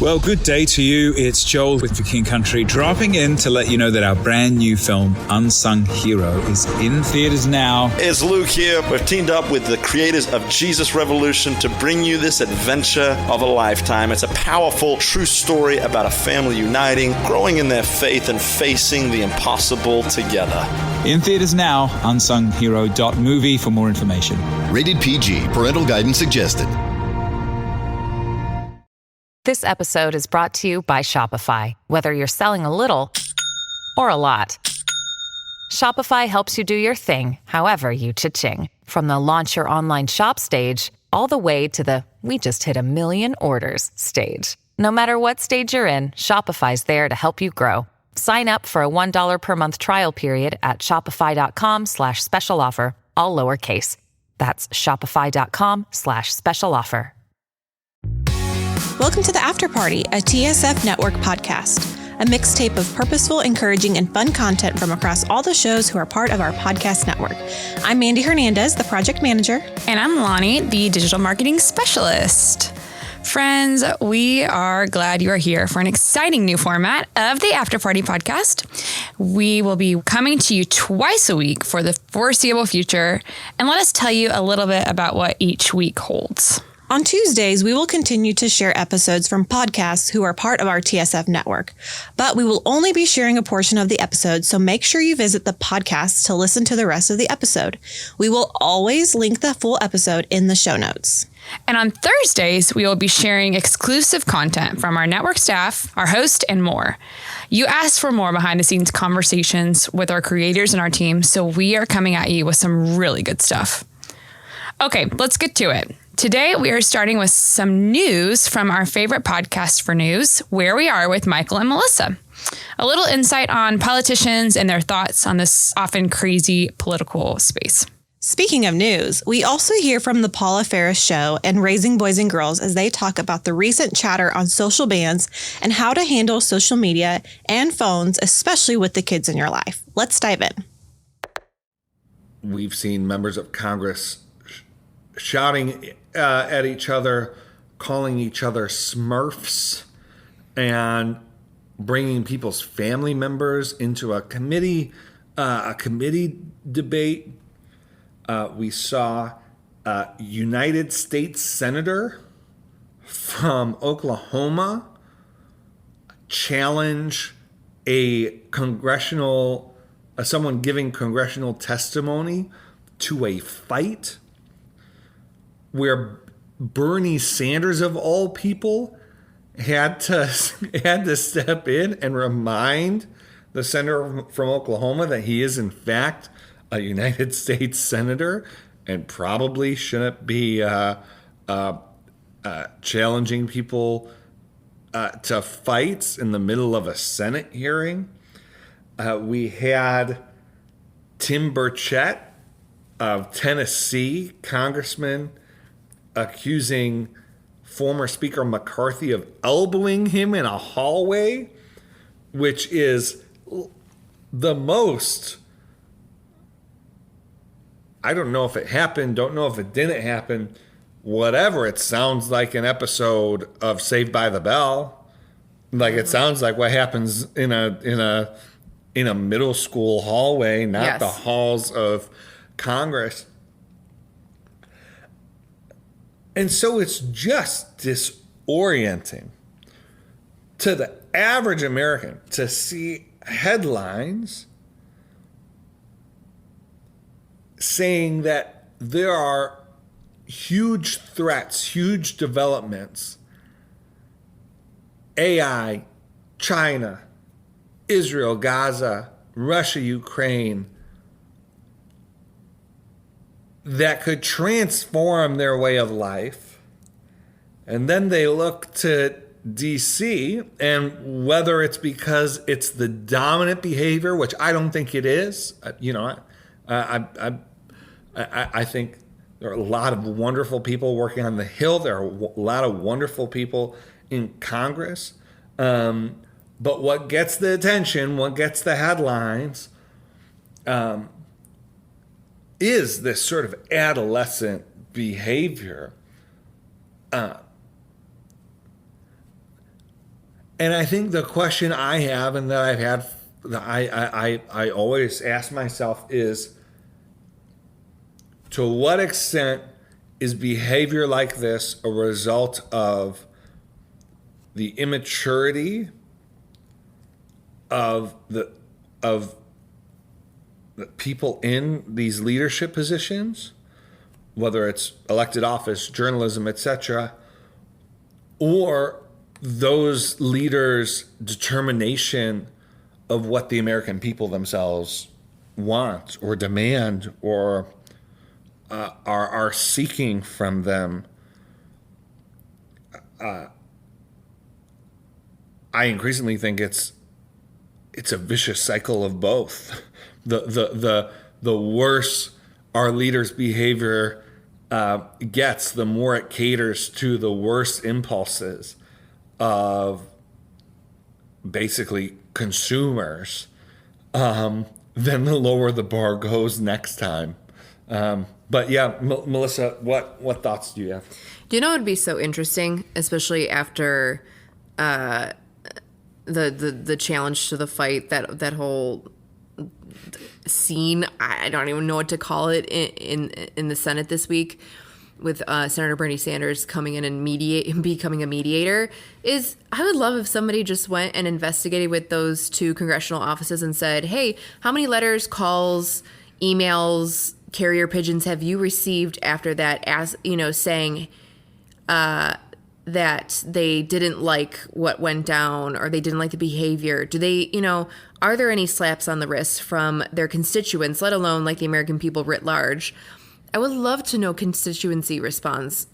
Well, good day to you. It's Joel with The King Country, dropping in to let you know that our brand new film, Unsung Hero, is in theaters now. It's Luke here. We've teamed up with the creators of Jesus Revolution to bring you this adventure of a lifetime. It's a powerful, true story about a family uniting, growing in their faith, and facing the impossible together. In theaters now, unsunghero.movie for more information. Rated PG. Parental guidance suggested. This episode is brought to you by Shopify. Whether you're selling a little or a lot, Shopify helps you do your thing, however you cha-ching. From the launch your online shop stage, all the way to the we just hit 1 million orders stage. No matter what stage you're in, Shopify's there to help you grow. Sign up for a $1 per month trial period at shopify.com/special offer, all lowercase. That's shopify.com/special offer. Welcome to The After Party, a TSF Network podcast, a mixtape of purposeful, encouraging, and fun content from across all the shows who are part of our podcast network. I'm Mandy Hernandez, the project manager. And I'm Lonnie, the digital marketing specialist. Friends, we are glad you are here for an exciting new format of the After Party podcast. We will be coming to you twice a week for the foreseeable future, and let us tell you a little bit about what each week holds. On Tuesdays, we will continue to share episodes from podcasts who are part of our TSF network, but we will only be sharing a portion of the episode, so make sure you visit the podcast to listen to the rest of the episode. We will always link the full episode in the show notes. And on Thursdays, we will be sharing exclusive content from our network staff, our host, and more. You asked for more behind-the-scenes conversations with our creators and our team, so we are coming at you with some really good stuff. Okay, let's get to it. Today, we are starting with some news from our favorite podcast for news, Where We Are with Michael and Melissa. A little insight on politicians and their thoughts on this often crazy political space. Speaking of news, we also hear from the Paula Faris Show and Raising Boys and Girls as they talk about the recent chatter on social bans and how to handle social media and phones, especially with the kids in your life. Let's dive in. We've seen members of Congress shouting at each other, calling each other Smurfs, and bringing people's family members into a committee debate. We saw a United States Senator from Oklahoma challenge someone giving congressional testimony to a fight, where Bernie Sanders, of all people, had to step in and remind the senator from Oklahoma that he is in fact a United States senator and probably shouldn't be challenging people to fights in the middle of a Senate hearing. We had Tim Burchett of Tennessee, congressman, accusing former Speaker McCarthy of elbowing him in a hallway, which is the most, I don't know if it happened, don't know if it didn't happen, whatever. It sounds like an episode of Saved by the Bell. Like, it sounds like what happens in a middle school hallway, not Yes. the halls of Congress. And so it's just disorienting to the average American to see headlines saying that there are huge threats, huge developments, AI, China, Israel, Gaza, Russia, Ukraine, that could transform their way of life. And then they look to DC, and whether it's because it's the dominant behavior, which I don't think it is, I think there are a lot of wonderful people working on the Hill. There are a lot of wonderful people in Congress. But what gets the attention, what gets the headlines, is this sort of adolescent behavior. And I think the question I have, and that I've had, that I always ask myself is, to what extent is behavior like this a result of the immaturity of the people in these leadership positions, whether it's elected office, journalism, etc., or those leaders' determination of what the American people themselves want or demand or are seeking from them? I increasingly think it's a vicious cycle of both. The worse our leaders' behavior gets, the more it caters to the worst impulses of basically consumers, then the lower the bar goes next time. But yeah, Melissa, what thoughts do you have? Do you know what would be so interesting, especially after the challenge to the fight, that whole scene, I don't even know what to call it, in the Senate this week, with Senator Bernie Sanders coming in and becoming a mediator, is I would love if somebody just went and investigated with those two congressional offices and said, hey, how many letters, calls, emails, carrier pigeons have you received after that, as saying that they didn't like what went down, or they didn't like the behavior? Do they, are there any slaps on the wrist from their constituents, let alone like the American people writ large? I would love to know constituency response,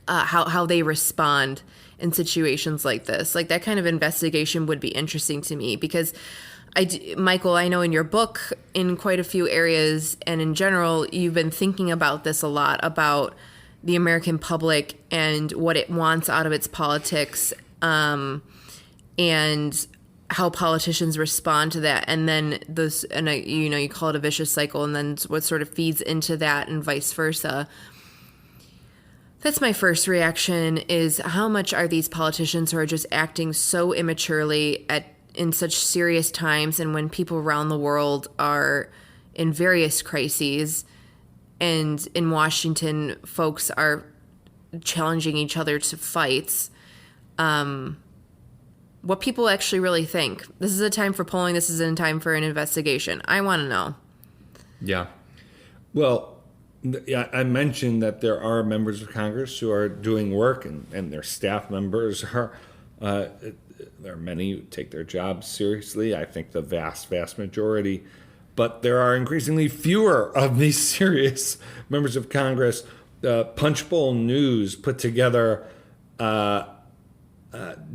how they respond in situations like this. Like, that kind of investigation would be interesting to me, because Michael, I know in your book, in quite a few areas, and in general, you've been thinking about this a lot, about the American public and what it wants out of its politics, and how politicians respond to that. And then you call it a vicious cycle, and then what sort of feeds into that, and vice versa. That's my first reaction, is how much are these politicians who are just acting so immaturely in such serious times, and when people around the world are in various crises, and in Washington, folks are challenging each other to fights, what people actually really think. This is a time for polling. This is a time for an investigation. I want to know. Yeah. Well, I mentioned that there are members of Congress who are doing work, and their staff members are, there are many who take their jobs seriously. I think the vast majority. But there are increasingly fewer of these serious members of Congress. Punchbowl News put together,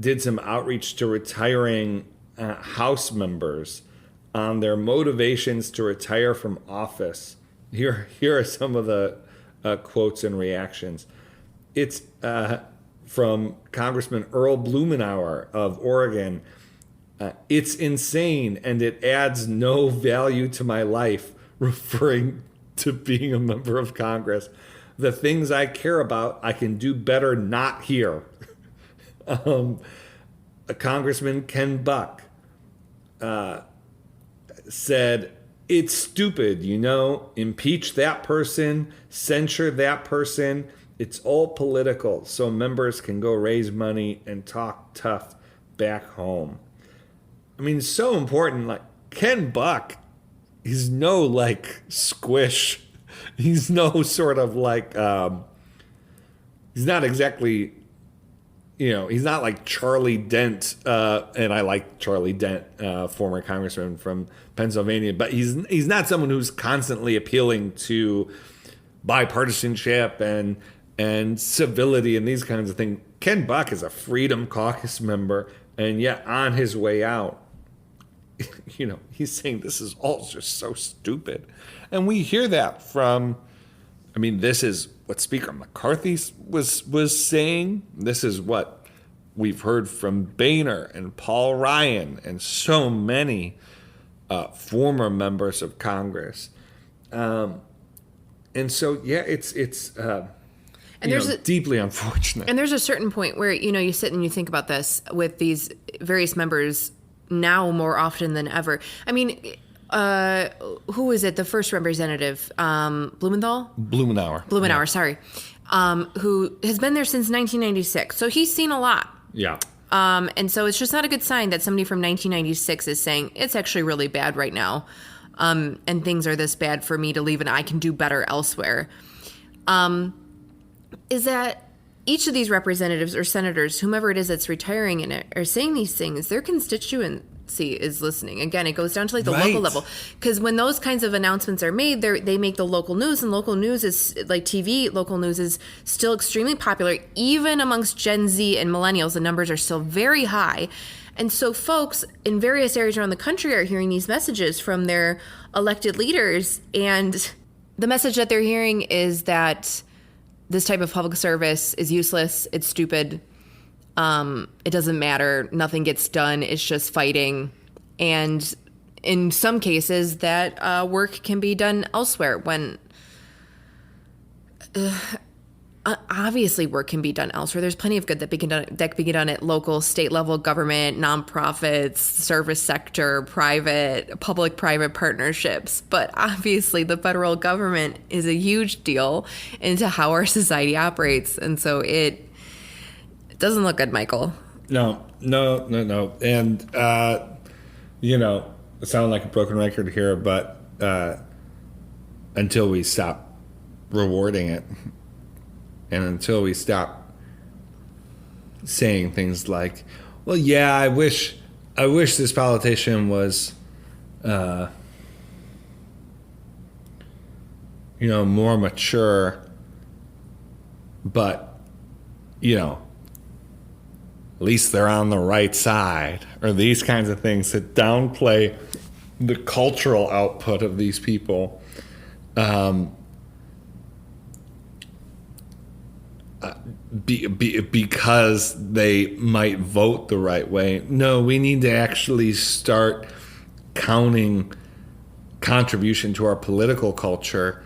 did some outreach to retiring House members on their motivations to retire from office. Here are some of the quotes and reactions. It's from Congressman Earl Blumenauer of Oregon. It's insane, and it adds no value to my life, referring to being a member of Congress. The things I care about, I can do better not here. Congressman Ken Buck said, it's stupid, impeach that person, censure that person. It's all political, so members can go raise money and talk tough back home. I mean, so important. Like, Ken Buck, he's no like squish. He's no sort of like, he's not exactly, he's not like Charlie Dent. And I like Charlie Dent, former congressman from Pennsylvania, but he's not someone who's constantly appealing to bipartisanship and civility and these kinds of things. Ken Buck is a Freedom Caucus member, and yet on his way out, he's saying this is all just so stupid. And we hear that from, this is what Speaker McCarthy was saying. This is what we've heard from Boehner and Paul Ryan and so many former members of Congress. And so, yeah, it's And there's deeply unfortunate. And there's a certain point where, you sit and you think about this with these various members now more often than ever. I mean, who is it? The first representative, Blumenauer, Yeah. sorry, who has been there since 1996. So he's seen a lot. Yeah. And so it's just not a good sign that somebody from 1996 is saying it's actually really bad right now. And things are this bad for me to leave and I can do better elsewhere. Is that each of these representatives or senators, whomever it is that's retiring in it, are saying these things, their constituency is listening. Again, it goes down to like the local level. Because when those kinds of announcements are made, they make the local news, and local news is like TV. Local news is still extremely popular, even amongst Gen Z and millennials. The numbers are still very high. And so folks in various areas around the country are hearing these messages from their elected leaders. And the message that they're hearing is that this type of public service is useless. It's stupid. It doesn't matter. Nothing gets done. It's just fighting. And in some cases, that work can be done elsewhere when obviously work can be done elsewhere. There's plenty of good that can be done at local, state level government, nonprofits, service sector, public-private partnerships. But obviously the federal government is a huge deal into how our society operates. And so it doesn't look good, Michael. No. And, it sounds like a broken record here, but until we stop rewarding it, and until we stop saying things like, well, yeah, I wish this politician was, more mature, but, at least they're on the right side, or these kinds of things that downplay the cultural output of these people. Because they might vote the right way. No, we need to actually start counting contribution to our political culture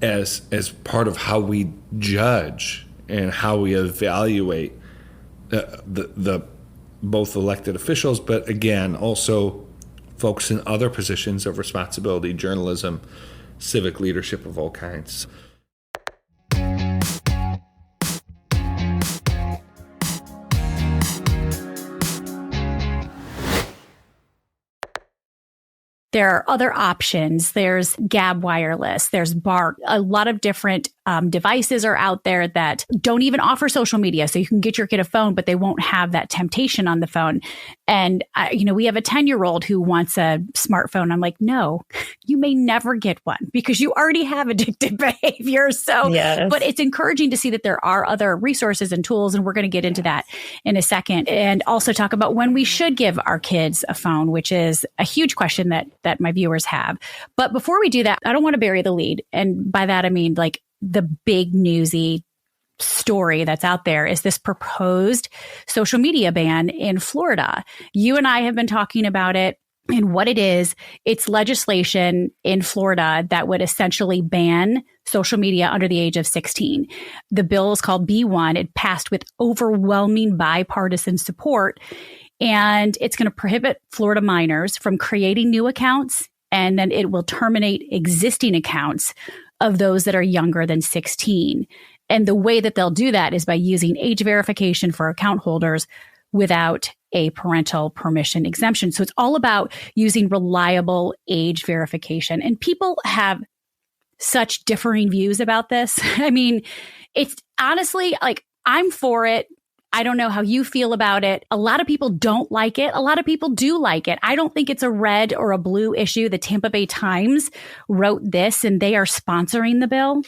as part of how we judge and how we evaluate the both elected officials, but again, also folks in other positions of responsibility, journalism, civic leadership of all kinds. There are other options. There's Gab Wireless. There's Bark. A lot of different devices are out there that don't even offer social media. So you can get your kid a phone, but they won't have that temptation on the phone. And, we have a 10-year-old who wants a smartphone. I'm like, no, you may never get one because you already have addictive behavior. So, yes. But it's encouraging to see that there are other resources and tools. And we're going to get into that in a second. And also talk about when we should give our kids a phone, which is a huge question that my viewers have. But before we do that, I don't want to bury the lead. And by that, I mean like the big newsy story that's out there is this proposed social media ban in Florida. You and I have been talking about it and what it is. It's legislation in Florida that would essentially ban social media under the age of 16. The bill is called B1. It passed with overwhelming bipartisan support. And it's going to prohibit Florida minors from creating new accounts, and then it will terminate existing accounts of those that are younger than 16. And the way that they'll do that is by using age verification for account holders without a parental permission exemption. So it's all about using reliable age verification. And people have such differing views about this. I mean, it's honestly like I'm for it. I don't know how you feel about it. A lot of people don't like it. A lot of people do like it. I don't think it's a red or a blue issue. The Tampa Bay Times wrote this and they are sponsoring the bill.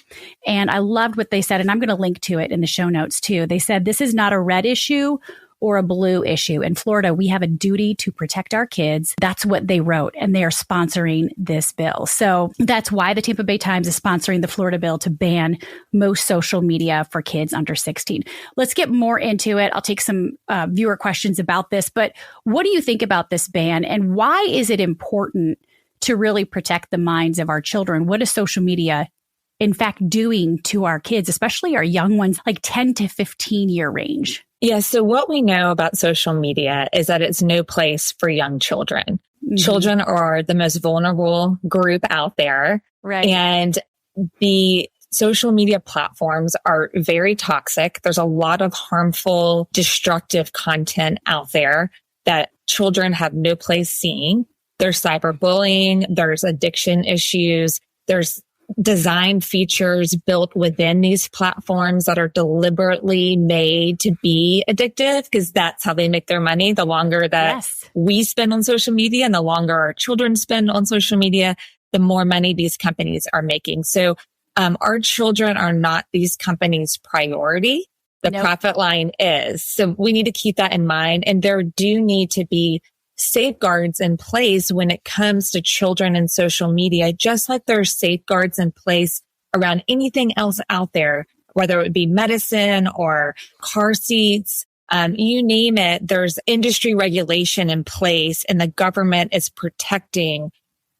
And I loved what they said. And I'm going to link to it in the show notes too. They said this is not a red issue or a blue issue. In Florida, we have a duty to protect our kids. That's what they wrote, and they are sponsoring this bill. So that's why the Tampa Bay Times is sponsoring the Florida bill to ban most social media for kids under 16. Let's get more into it. I'll take some viewer questions about this, but what do you think about this ban, and why is it important to really protect the minds of our children? What does social media in fact doing to our kids, especially our young ones, like 10 to 15 year range? Yeah. So what we know about social media is that it's no place for young children. Mm-hmm. Children are the most vulnerable group out there. Right. And the social media platforms are very toxic. There's a lot of harmful, destructive content out there that children have no place seeing. There's cyberbullying, there's addiction issues, there's design features built within these platforms that are deliberately made to be addictive because that's how they make their money. The longer that we spend on social media and the longer our children spend on social media, the more money these companies are making. So our children are not these companies' priority. The profit line is. So we need to keep that in mind. And there do need to be safeguards in place when it comes to children and social media, just like there's safeguards in place around anything else out there, whether it would be medicine or car seats, you name it, there's industry regulation in place and the government is protecting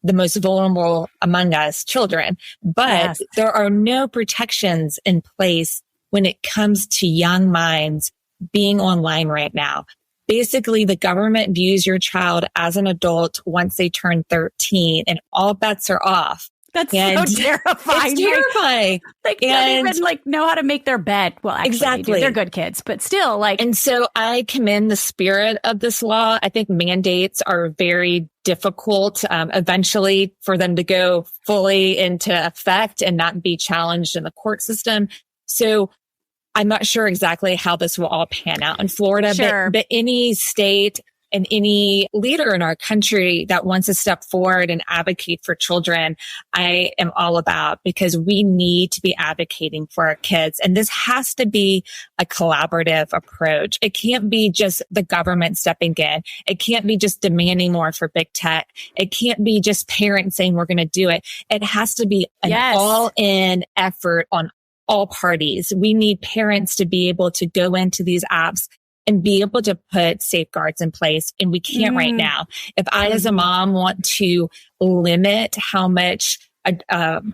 the most vulnerable among us, children. But there are no protections in place when it comes to young minds being online right now. Basically, the government views your child as an adult once they turn 13 and all bets are off. That's so terrifying. It's terrifying. They can't even know how to make their bed. Well, actually, exactly. They're good kids, but still And so I commend the spirit of this law. I think mandates are very difficult eventually for them to go fully into effect and not be challenged in the court system. So I'm not sure exactly how this will all pan out in Florida, but any state and any leader in our country that wants to step forward and advocate for children, I am all about, because we need to be advocating for our kids. And this has to be a collaborative approach. It can't be just the government stepping in. It can't be just demanding more for big tech. It can't be just parents saying we're going to do it. It has to be an all-in effort on all parties. We need parents to be able to go into these apps and be able to put safeguards in place. And we can't right now. If I, as a mom, want to limit how much,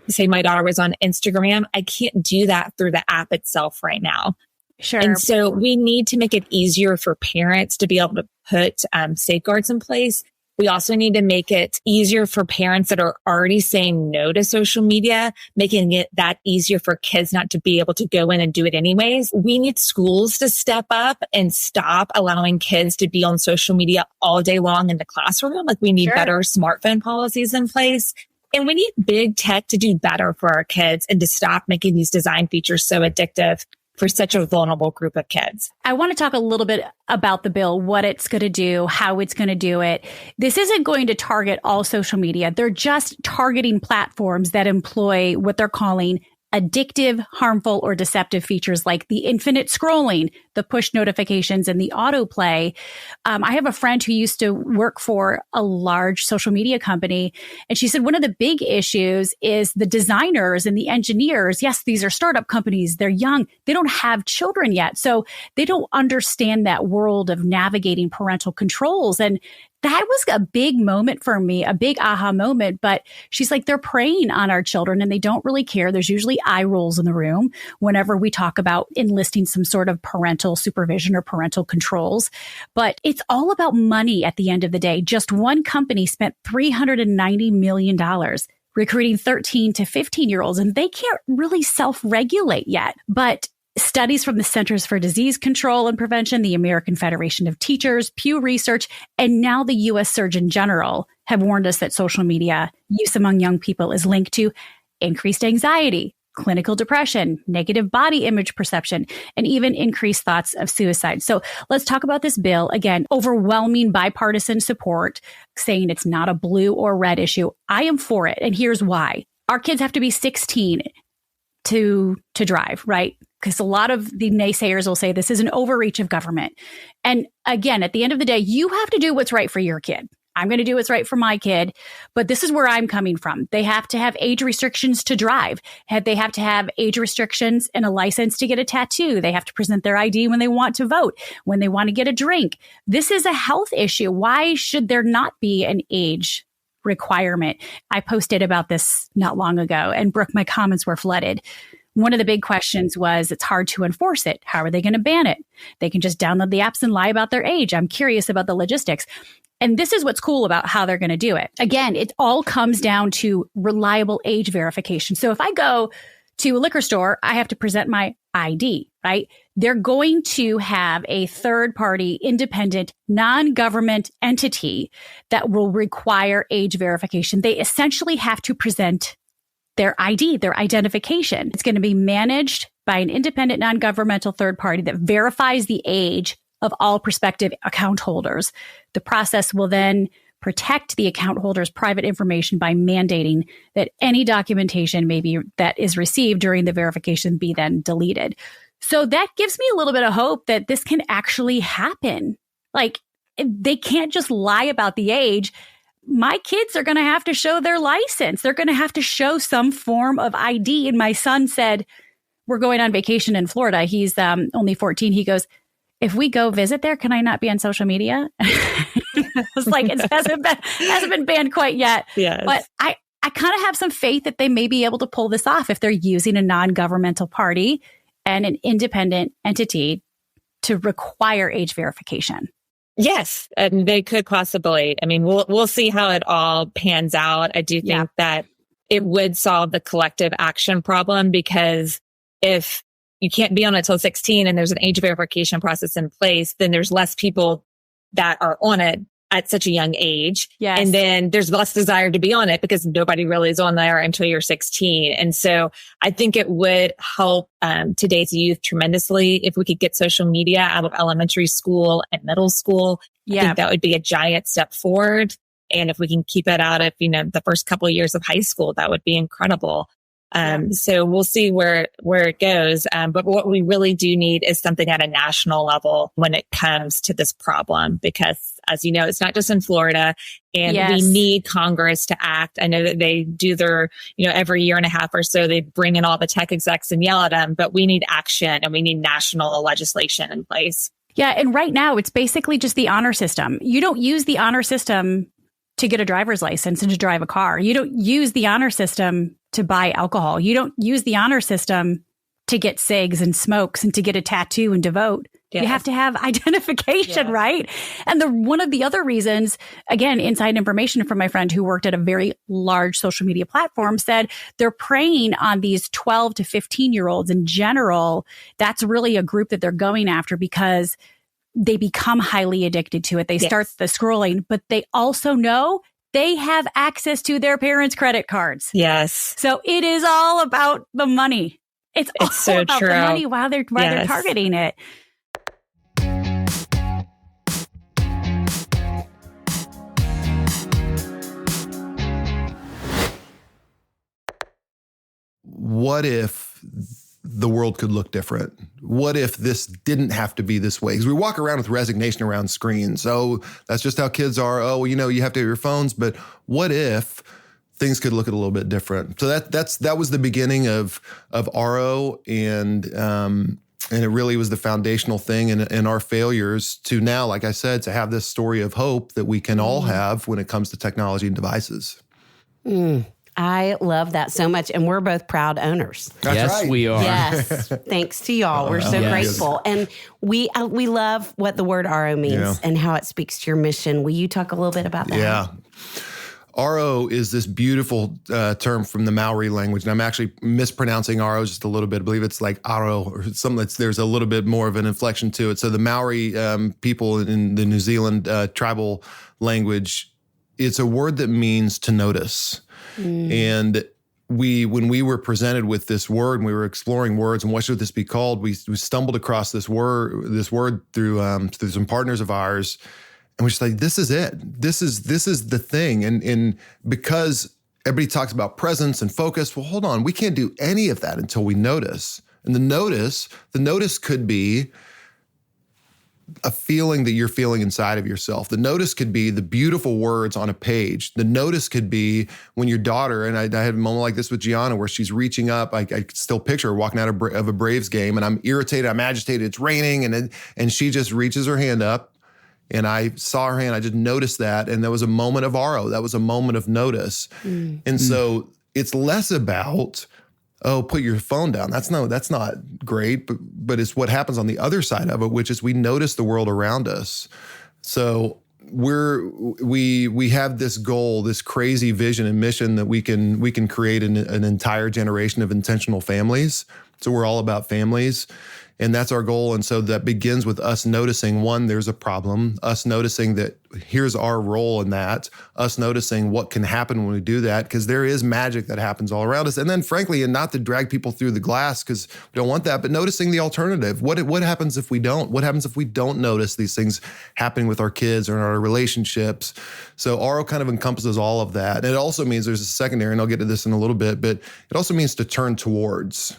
say my daughter was on Instagram, I can't do that through the app itself right now. Sure. And so we need to make it easier for parents to be able to put safeguards in place. We also need to make it easier for parents that are already saying no to social media, making it that easier for kids not to be able to go in and do it anyways. We need schools to step up and stop allowing kids to be on social media all day long in the classroom. Like we need better smartphone policies in place. And we need big tech to do better for our kids and to stop making these design features so addictive for such a vulnerable group of kids. I want to talk a little bit about the bill, what it's going to do, how it's going to do it. This isn't going to target all social media. They're just targeting platforms that employ what they're calling addictive, harmful, or deceptive features like the infinite scrolling, the push notifications, and the autoplay. I have a friend who used to work for a large social media company, and she said one of the big issues is the designers and the engineers. Yes, these are startup companies. They're young. They don't have children yet. So they don't understand that world of navigating parental controls. And that was a big moment for me, a big aha moment. But she's like, they're preying on our children and they don't really care. There's usually eye rolls in the room whenever we talk about enlisting some sort of parental supervision or parental controls. But it's all about money at the end of the day. Just one company spent $390 million recruiting 13 to 15-year-olds, and they can't really self-regulate yet. But studies from the Centers for Disease Control and Prevention, the American Federation of Teachers, Pew Research, and now the U.S. Surgeon General have warned us that social media use among young people is linked to increased anxiety, clinical depression, negative body image perception, and even increased thoughts of suicide. So let's talk about this bill. Again, overwhelming bipartisan support, saying it's not a blue or red issue. I am for it, and here's why. Our kids have to be 16 to drive, right? Because a lot of the naysayers will say this is an overreach of government. And again, at the end of the day, you have to do what's right for your kid. I'm going to do what's right for my kid, but this is where I'm coming from. They have to have age restrictions to drive. They have to have age restrictions and a license to get a tattoo. They have to present their ID when they want to vote, when they want to get a drink. This is a health issue. Why should there not be an age requirement. I posted about this not long ago, and Brooke, my comments were flooded. One of the big questions was, it's hard to enforce it. How are they going to ban it? They can just download the apps and lie about their age. I'm curious about the logistics. And this is what's cool about how they're going to do it. Again, it all comes down to reliable age verification. So if I go to a liquor store, I have to present my ID, right? They're going to have a third-party, independent, non-government entity that will require age verification. They essentially have to present their ID, their identification. It's going to be managed by an independent, non-governmental third party that verifies the age of all prospective account holders. The process will then protect the account holder's private information by mandating that any documentation maybe that is received during the verification be then deleted. So that gives me a little bit of hope that this can actually happen. Like, they can't just lie about the age. My kids are going to have to show their license. They're going to have to show some form of ID. And my son said, we're going on vacation in Florida. He's only 14. He goes, if we go visit there, can I not be on social media? I was like, it hasn't been banned quite yet. Yes. But I kind of have some faith that they may be able to pull this off if they're using a non-governmental party and an independent entity to require age verification. Yes, and they could possibly. I mean, we'll see how it all pans out. I do think that it would solve the collective action problem, because if you can't be on it till 16 and there's an age verification process in place, then there's less people that are on it at such a young age. Yes. And then there's less desire to be on it because nobody really is on there until you're 16. And so I think it would help today's youth tremendously if we could get social media out of elementary school and middle school. I think that would be a giant step forward. And if we can keep it out of, the first couple of years of high school, that would be incredible. So we'll see where it goes. But what we really do need is something at a national level when it comes to this problem, because as you know, it's not just in Florida, and we need Congress to act. I know that they do their, every year and a half or so, they bring in all the tech execs and yell at them, but we need action and we need national legislation in place. Yeah. And right now it's basically just the honor system. You don't use the honor system to get a driver's license and to drive a car. You don't use the honor system to buy alcohol. You don't use the honor system to get cigs and smokes and to get a tattoo and to vote. Yes. You have to have identification, right? And one of the other reasons, again, inside information from my friend who worked at a very large social media platform, said they're preying on these 12 to 15-year-olds in general. That's really a group that they're going after because they become highly addicted to it. They start the scrolling, but they also know they have access to their parents' credit cards. Yes. So it is all about the money. It's all so about true. the money while they're targeting it. What if the world could look different? What if this didn't have to be this way? Because we walk around with resignation around screens. Oh, that's just how kids are. Oh, you have to have your phones. But what if things could look a little bit different? So that was the beginning of RO, and it really was the foundational thing in our failures to now, like I said, to have this story of hope that we can all have when it comes to technology and devices. I love that so much. And we're both proud owners. That's yes, right. we are. Yes. Thanks to y'all. We're so grateful. And we love what the word RO means and how it speaks to your mission. Will you talk a little bit about that? Yeah. RO is this beautiful term from the Maori language. And I'm actually mispronouncing RO just a little bit. I believe it's like Aro or something. There's a little bit more of an inflection to it. So the Maori people in the New Zealand tribal language, it's a word that means to notice. And when we were presented with this word and we were exploring words and what should this be called, we stumbled across this word through some partners of ours, and we're just like, this is it. This is the thing. And because everybody talks about presence and focus, well, hold on, we can't do any of that until we notice. And the notice could be a feeling that you're feeling inside of yourself. The notice could be the beautiful words on a page. The notice could be when your daughter, and I had a moment like this with Gianna where she's reaching up. I still picture her walking out of a Braves game, and I'm irritated, I'm agitated, it's raining, and she just reaches her hand up And I saw her hand, I just noticed that. And there was a moment of RO. That was a moment of notice. And so it's less about, oh, put your phone down. That's not great, but it's what happens on the other side of it, which is we notice the world around us. So we have this goal, this crazy vision and mission that we can create an entire generation of intentional families. So we're all about families. And that's our goal. And so that begins with us noticing, one, there's a problem, us noticing that here's our role in that, us noticing what can happen when we do that, because there is magic that happens all around us. And then frankly, and not to drag people through the glass because we don't want that, but noticing the alternative. What happens if we don't? What happens if we don't notice these things happening with our kids or in our relationships? So RO kind of encompasses all of that. And it also means there's a secondary, and I'll get to this in a little bit, but it also means to turn towards.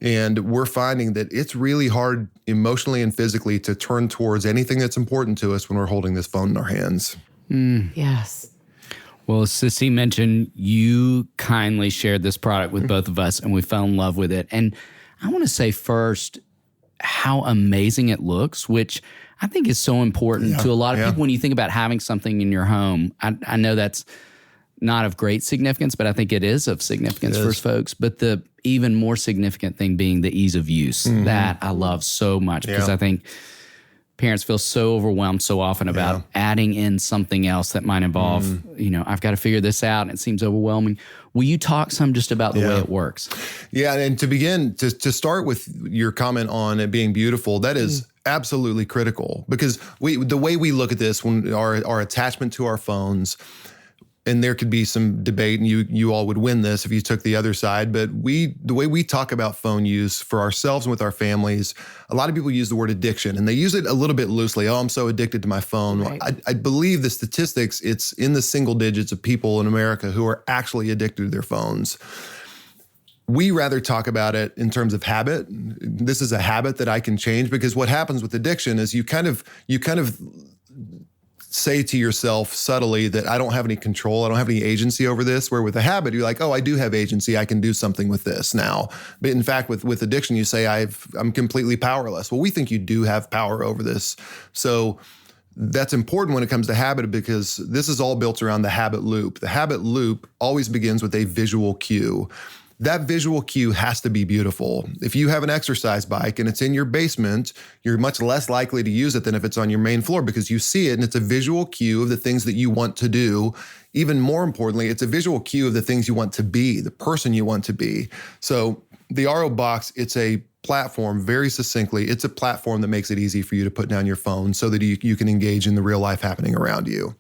And we're finding that it's really hard emotionally and physically to turn towards anything that's important to us when we're holding this phone in our hands. Yes. Well, Sissy mentioned you kindly shared this product with both of us, and we fell in love with it. And I want to say first how amazing it looks, which I think is so important to a lot of people when you think about having something in your home. I know that's not of great significance, but I think it is of significance for folks. But the even more significant thing being the ease of use. That I love so much because I think parents feel so overwhelmed so often about adding in something else that might involve, I've got to figure this out. And it seems overwhelming. Will you talk some just about the way it works? Yeah. And to begin, to start with your comment on it being beautiful, that is absolutely critical because the way we look at this, when our attachment to our phones, and there could be some debate, and you all would win this if you took the other side, but the way we talk about phone use for ourselves and with our families, a lot of people use the word addiction, and they use it a little bit loosely. Oh, I'm so addicted to my phone. Right. Well, I believe the statistics, it's in the single digits of people in America who are actually addicted to their phones. We rather talk about it in terms of habit. This is a habit that I can change, because what happens with addiction is you kind of say to yourself subtly that I don't have any control, I don't have any agency over this, where with a habit, you're like, oh, I do have agency, I can do something with this now. But in fact, with addiction, you say, I'm completely powerless. Well, we think you do have power over this. So that's important when it comes to habit, because this is all built around the habit loop. The habit loop always begins with a visual cue. That visual cue has to be beautiful. If you have an exercise bike and it's in your basement, you're much less likely to use it than if it's on your main floor, because you see it and it's a visual cue of the things that you want to do. Even more importantly, it's a visual cue of the things you want to be, the person you want to be. So the RO Box, it's a platform, very succinctly, it's a platform that makes it easy for you to put down your phone so that you can engage in the real life happening around you.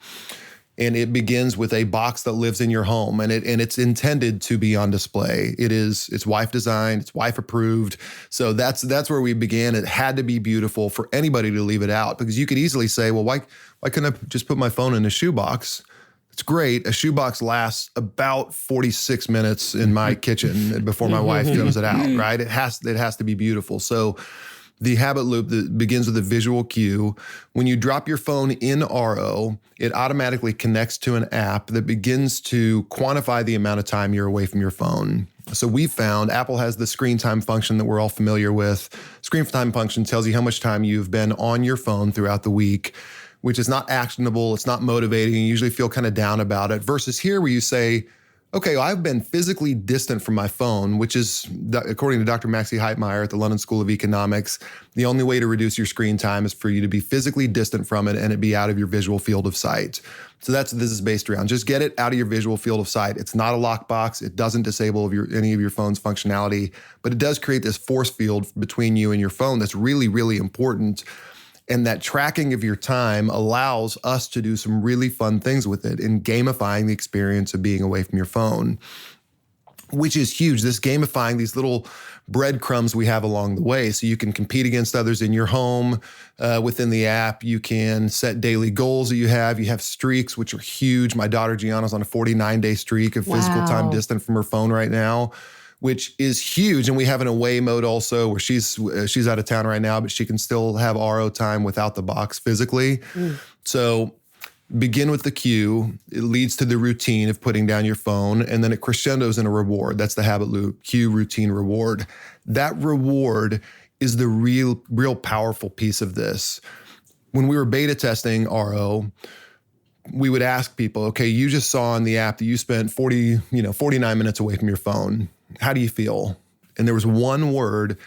And it begins with a box that lives in your home, and it's intended to be on display. It's wife designed, it's wife approved. So that's where we began. It had to be beautiful for anybody to leave it out, because you could easily say, well, why couldn't I just put my phone in a shoebox? It's great. A shoebox lasts about 46 minutes in my kitchen before my wife throws it out, right? It has to be beautiful. So the habit loop that begins with a visual cue. When you drop your phone in RO, it automatically connects to an app that begins to quantify the amount of time you're away from your phone. So we found Apple has the screen time function that we're all familiar with. Screen time function tells you how much time you've been on your phone throughout the week, which is not actionable. It's not motivating. You usually feel kind of down about it, versus here where you say, okay, well, I've been physically distant from my phone, which is, according to Dr. Maxie Heitmeyer at the London School of Economics, the only way to reduce your screen time is for you to be physically distant from it and it be out of your visual field of sight. So that's what this is based around. Just get it out of your visual field of sight. It's not a lockbox. It doesn't disable any of your phone's functionality, but it does create this force field between you and your phone that's really, really important. And that tracking of your time allows us to do some really fun things with it in gamifying the experience of being away from your phone, which is huge. This gamifying these little breadcrumbs we have along the way. So you can compete against others in your home within the app. You can set daily goals that you have. You have streaks, which are huge. My daughter Gianna's on a 49-day streak of physical time distant from her phone right now, which is huge. And we have an away mode also, where she's out of town right now, but she can still have RO time without the box physically. So begin with the cue. It leads to the routine of putting down your phone, and then it crescendos in a reward. That's the habit loop: cue, routine, reward. That reward is the real powerful piece of this. when we were beta testing RO, we would ask people, okay, you just saw in the app that you spent 49 minutes away from your phone. How do you feel? And there was one word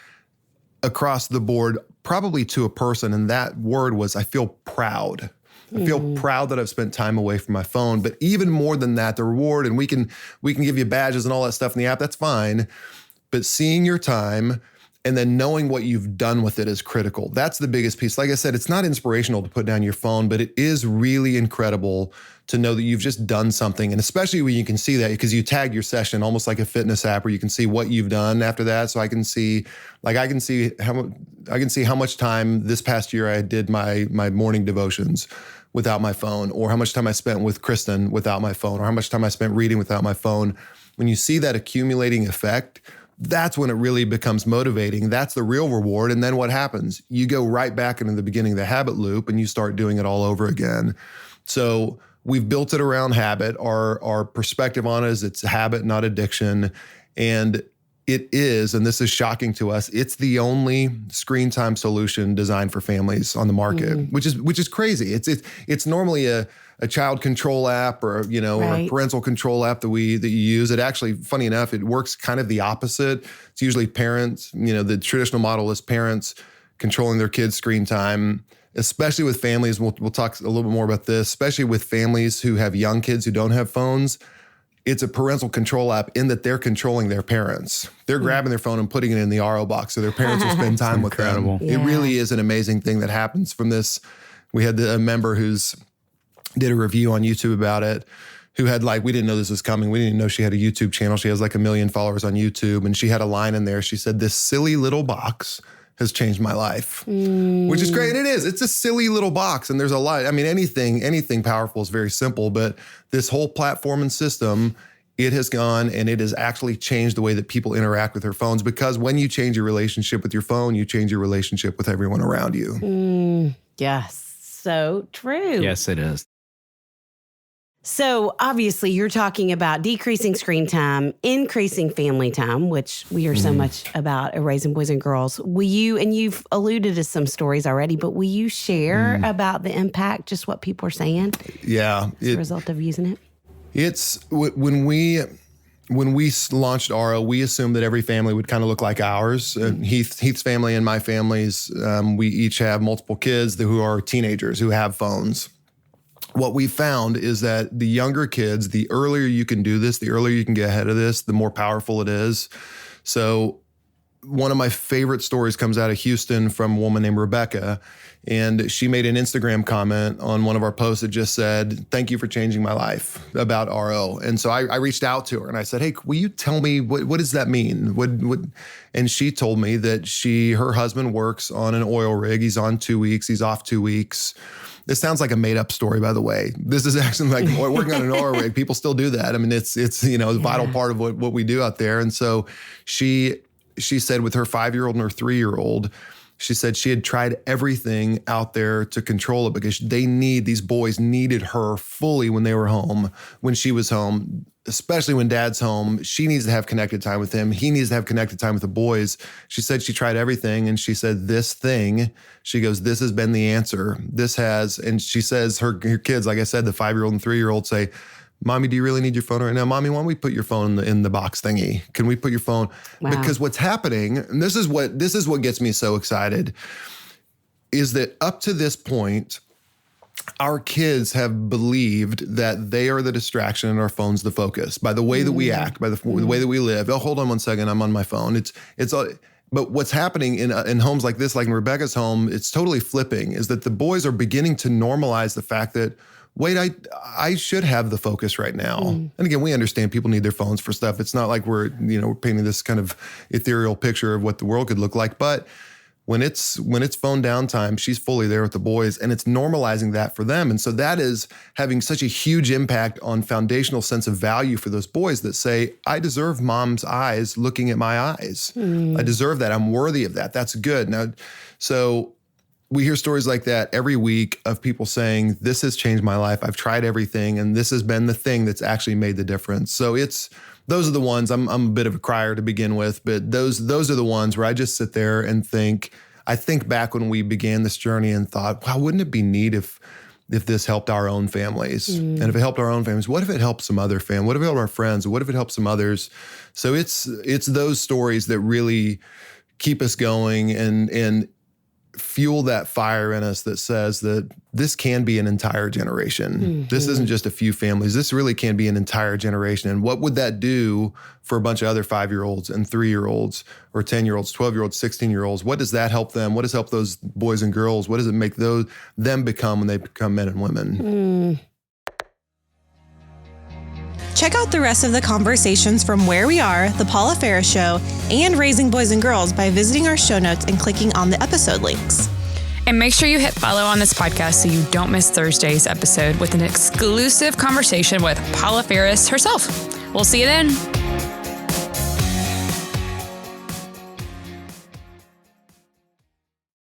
across the board, probably to a person, and that word was, I feel proud. I feel proud that I've spent time away from my phone. But even more than that, the reward, and we can give you badges and all that stuff in the app, that's fine. But seeing your time and then knowing what you've done with it is critical. That's the biggest piece. Like I said, it's not inspirational to put down your phone, but it is really incredible to know that you've just done something. And especially when you can see that, because you tag your session almost like a fitness app where you can see what you've done after that. So I can see how much time this past year I did my morning devotions without my phone, or how much time I spent with Kristen without my phone, or how much time I spent reading without my phone. When you see that accumulating effect, that's when it really becomes motivating. That's the real reward. And then what happens? You go right back into the beginning of the habit loop and you start doing it all over again. So we've built it around habit. Our perspective on it is it's habit, not addiction. And it is, and this is shocking to us, it's the only screen time solution designed for families on the market, which is crazy. It's normally a child control app or or a parental control app that you use. It actually, funny enough, it works kind of the opposite. It's usually parents, the traditional model is parents controlling their kids' screen time, especially with families. We'll talk a little bit more about this, especially with families who have young kids who don't have phones. It's a parental control app in that they're controlling their parents. They're grabbing their phone and putting it in the RO box so their parents will spend time with them. Yeah. It really is an amazing thing that happens from this. We had a member who's did a review on YouTube about it, who had we didn't know this was coming. We didn't know she had a YouTube channel. She has 1 million followers on YouTube. And she had a line in there. She said, "This silly little box has changed my life," which is great. And it is. It's a silly little box. And there's a lot. I mean, anything powerful is very simple, but this whole platform and system, it has gone and it has actually changed the way that people interact with their phones, because when you change your relationship with your phone, you change your relationship with everyone around you. Yes. So true. Yes, it is. So obviously you're talking about decreasing screen time, increasing family time, which we hear so much about at Raising Boys and Girls. Will you, and you've alluded to some stories already, but will you share about the impact, just what people are saying? Yeah. As a result of using it? It's when we launched RO, we assumed that every family would kind of look like ours. Heath's family and my family's, we each have multiple kids who are teenagers who have phones. What we found is that the younger kids, the earlier you can do this, the earlier you can get ahead of this, the more powerful it is. So one of my favorite stories comes out of Houston from a woman named Rebecca. And she made an Instagram comment on one of our posts that just said, "Thank you for changing my life," about RO. And so I reached out to her and I said, "Hey, will you tell me what does that mean?" And she told me that her husband works on an oil rig. He's on 2 weeks. He's off 2 weeks. This sounds like a made up story, by the way. This is actually like working on an oil rig. People still do that. I mean, it's a vital part of what we do out there. And so she said with her 5-year-old and her 3-year-old, she said she had tried everything out there to control it because these boys needed her fully when they were home, when she was home, especially when dad's home. She needs to have connected time with him. He needs to have connected time with the boys. She said she tried everything. And she said, this has been the answer. And she says her kids, like I said, the 5-year-old and 3-year-old say, "Mommy, do you really need your phone right now? Mommy, why don't we put your phone in the box thingy? Can we put your phone?" Wow. Because what's happening, and this is what gets me so excited, is that up to this point, our kids have believed that they are the distraction and our phone's the focus by the way that we act, by the way that we live. "Oh, hold on 1 second, I'm on my phone." But what's happening in homes like this, like in Rebecca's home, it's totally flipping, is that the boys are beginning to normalize the fact that, wait, I should have the focus right now. And again, we understand people need their phones for stuff. It's not like we're painting this kind of ethereal picture of what the world could look like. But when it's phone downtime, she's fully there with the boys, and it's normalizing that for them. And so that is having such a huge impact on foundational sense of value for those boys that say, "I deserve mom's eyes looking at my eyes. I deserve that. I'm worthy of that. That's good." Now, so we hear stories like that every week of people saying, "This has changed my life. I've tried everything, and this has been the thing that's actually made the difference." So those are the ones. I'm a bit of a crier to begin with, but those are the ones where I just sit there and think, I think back when we began this journey and thought, wow, wouldn't it be neat if this helped our own families? And if it helped our own families, what if it helped some other family? What if it helped our friends? What if it helped some others? So it's those stories that really keep us going and fuel that fire in us that says that this can be an entire generation. This isn't just a few families. This really can be an entire generation. And what would that do for a bunch of other 5-year-olds and 3-year-olds or 10-year-olds, 12-year-olds, 16-year-olds? What does that help them? What does it help those boys and girls? What does it make them become when they become men and women? Check out the rest of the conversations from Where We Are, The Paula Faris Show, and Raising Boys and Girls by visiting our show notes and clicking on the episode links. And make sure you hit follow on this podcast so you don't miss Thursday's episode with an exclusive conversation with Paula Faris herself. We'll see you then.